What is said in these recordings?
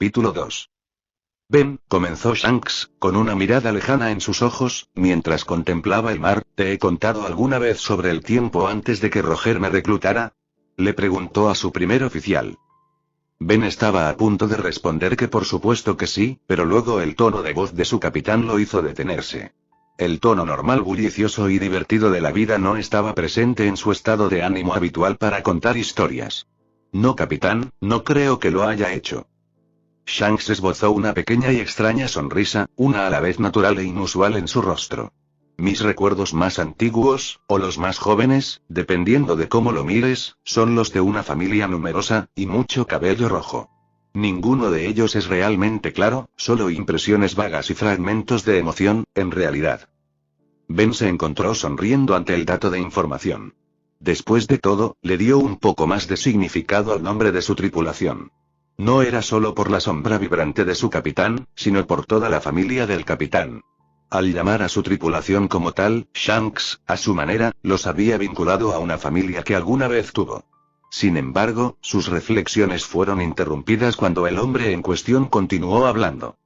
Capítulo 2. Ben, comenzó Shanks, con una mirada lejana en sus ojos, mientras contemplaba el mar, ¿te he contado alguna vez sobre el tiempo antes de que Roger me reclutara? Le preguntó a su primer oficial. Ben estaba a punto de responder que por supuesto que sí, pero luego el tono de voz de su capitán lo hizo detenerse. El tono normal, bullicioso y divertido de la vida no estaba presente en su estado de ánimo habitual para contar historias. No, capitán, no creo que lo haya hecho. Shanks esbozó una pequeña y extraña sonrisa, una a la vez natural e inusual en su rostro. Mis recuerdos más antiguos, o los más jóvenes, dependiendo de cómo lo mires, son los de una familia numerosa, y mucho cabello rojo. Ninguno de ellos es realmente claro, solo impresiones vagas y fragmentos de emoción, en realidad. Ben se encontró sonriendo ante el dato de información. Después de todo, le dio un poco más de significado al nombre de su tripulación. No era solo por la sombra vibrante de su capitán, sino por toda la familia del capitán. Al llamar a su tripulación como tal, Shanks, a su manera, los había vinculado a una familia que alguna vez tuvo. Sin embargo, sus reflexiones fueron interrumpidas cuando el hombre en cuestión continuó hablando.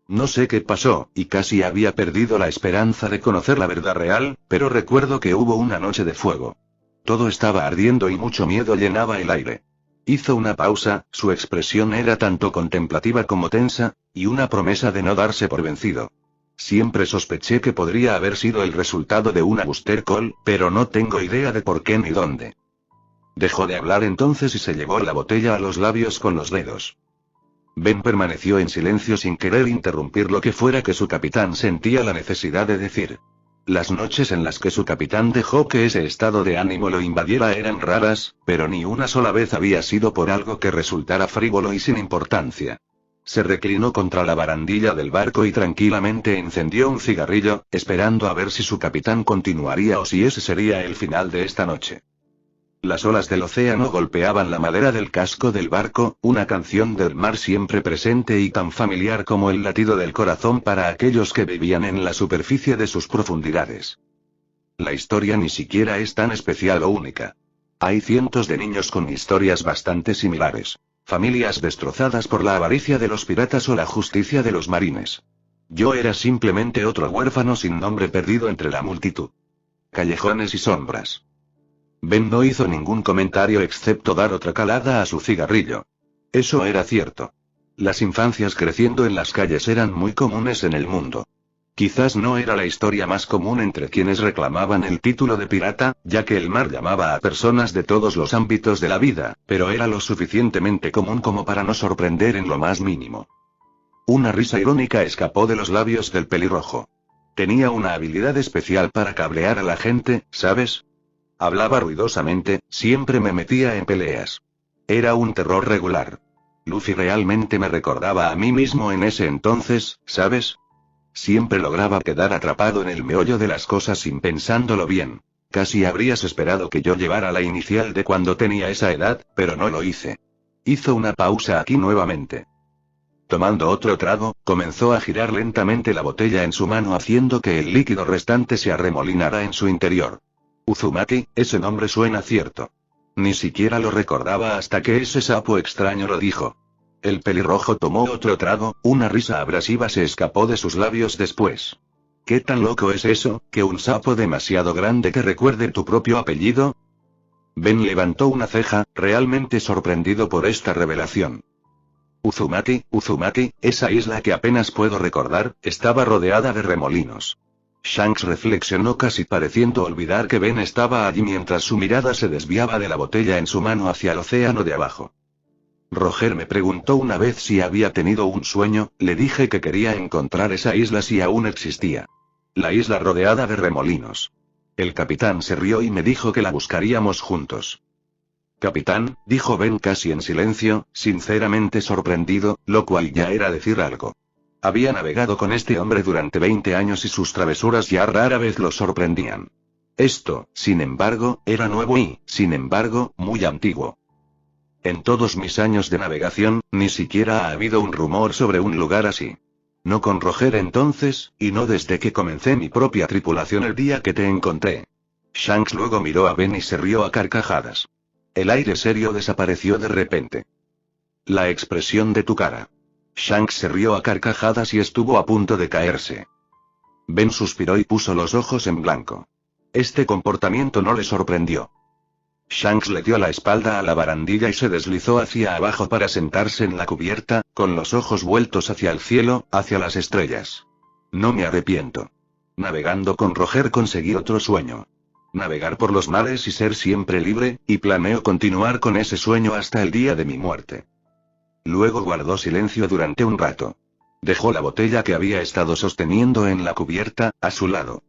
No sé qué pasó, y casi había perdido la esperanza de conocer la verdad real, pero recuerdo que hubo una noche de fuego. Todo estaba ardiendo y mucho miedo llenaba el aire. Hizo una pausa, su expresión era tanto contemplativa como tensa, y una promesa de no darse por vencido. Siempre sospeché que podría haber sido el resultado de una booster call, pero no tengo idea de por qué ni dónde. Dejó de hablar entonces y se llevó la botella a los labios con los dedos. Ben permaneció en silencio sin querer interrumpir lo que fuera que su capitán sentía la necesidad de decir. Las noches en las que su capitán dejó que ese estado de ánimo lo invadiera eran raras, pero ni una sola vez había sido por algo que resultara frívolo y sin importancia. Se reclinó contra la barandilla del barco y tranquilamente encendió un cigarrillo, esperando a ver si su capitán continuaría o si ese sería el final de esta noche. Las olas del océano golpeaban la madera del casco del barco, una canción del mar siempre presente y tan familiar como el latido del corazón para aquellos que vivían en la superficie de sus profundidades. La historia ni siquiera es tan especial o única. Hay cientos de niños con historias bastante similares. Familias destrozadas por la avaricia de los piratas o la justicia de los marines. Yo era simplemente otro huérfano sin nombre perdido entre la multitud. Callejones y sombras. Ben no hizo ningún comentario excepto dar otra calada a su cigarrillo. Eso era cierto. Las infancias creciendo en las calles eran muy comunes en el mundo. Quizás no era la historia más común entre quienes reclamaban el título de pirata, ya que el mar llamaba a personas de todos los ámbitos de la vida, pero era lo suficientemente común como para no sorprender en lo más mínimo. Una risa irónica escapó de los labios del pelirrojo. Tenía una habilidad especial para cabrear a la gente, ¿sabes? Hablaba ruidosamente, siempre me metía en peleas. Era un terror regular. Luffy realmente me recordaba a mí mismo en ese entonces, ¿sabes? Siempre lograba quedar atrapado en el meollo de las cosas sin pensándolo bien. Casi habrías esperado que yo llevara la inicial de cuando tenía esa edad, pero no lo hice. Hizo una pausa aquí nuevamente. Tomando otro trago, comenzó a girar lentamente la botella en su mano haciendo que el líquido restante se arremolinara en su interior. Uzumaki, ese nombre suena cierto. Ni siquiera lo recordaba hasta que ese sapo extraño lo dijo. El pelirrojo tomó otro trago, una risa abrasiva se escapó de sus labios después. ¿Qué tan loco es eso, que un sapo demasiado grande que recuerde tu propio apellido? Ben levantó una ceja, realmente sorprendido por esta revelación. Uzumaki, esa isla que apenas puedo recordar, estaba rodeada de remolinos. Shanks reflexionó casi pareciendo olvidar que Ben estaba allí mientras su mirada se desviaba de la botella en su mano hacia el océano de abajo. Roger me preguntó una vez si había tenido un sueño, le dije que quería encontrar esa isla si aún existía. La isla rodeada de remolinos. El capitán se rió y me dijo que la buscaríamos juntos. Capitán, dijo Ben casi en silencio, sinceramente sorprendido, lo cual ya era decir algo. Había navegado con este hombre durante 20 años y sus travesuras ya rara vez lo sorprendían. Esto, sin embargo, era nuevo y, sin embargo, muy antiguo. En todos mis años de navegación, ni siquiera ha habido un rumor sobre un lugar así. No con Roger entonces, y no desde que comencé mi propia tripulación el día que te encontré. Shanks luego miró a Ben y se rió a carcajadas. El aire serio desapareció de repente. La expresión de tu cara. Shanks se rió a carcajadas y estuvo a punto de caerse. Ben suspiró y puso los ojos en blanco. Este comportamiento no le sorprendió. Shanks le dio la espalda a la barandilla y se deslizó hacia abajo para sentarse en la cubierta, con los ojos vueltos hacia el cielo, hacia las estrellas. No me arrepiento. Navegando con Roger conseguí otro sueño. Navegar por los mares y ser siempre libre, y planeo continuar con ese sueño hasta el día de mi muerte. Luego guardó silencio durante un rato. Dejó la botella que había estado sosteniendo en la cubierta, a su lado.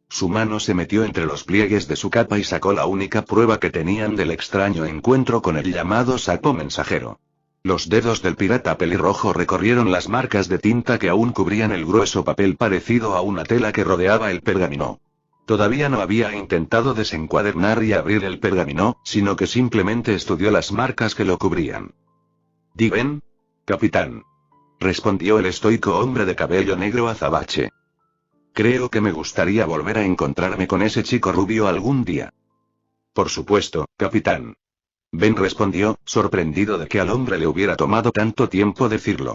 Su mano se metió entre los pliegues de su capa y sacó la única prueba que tenían del extraño encuentro con el llamado sapo mensajero. Los dedos del pirata pelirrojo recorrieron las marcas de tinta que aún cubrían el grueso papel parecido a una tela que rodeaba el pergamino. Todavía no había intentado desencuadernar y abrir el pergamino, sino que simplemente estudió las marcas que lo cubrían. «¿Diven? Capitán», respondió el estoico hombre de cabello negro azabache. «Creo que me gustaría volver a encontrarme con ese chico rubio algún día». «Por supuesto, capitán». Ben respondió, sorprendido de que al hombre le hubiera tomado tanto tiempo decirlo.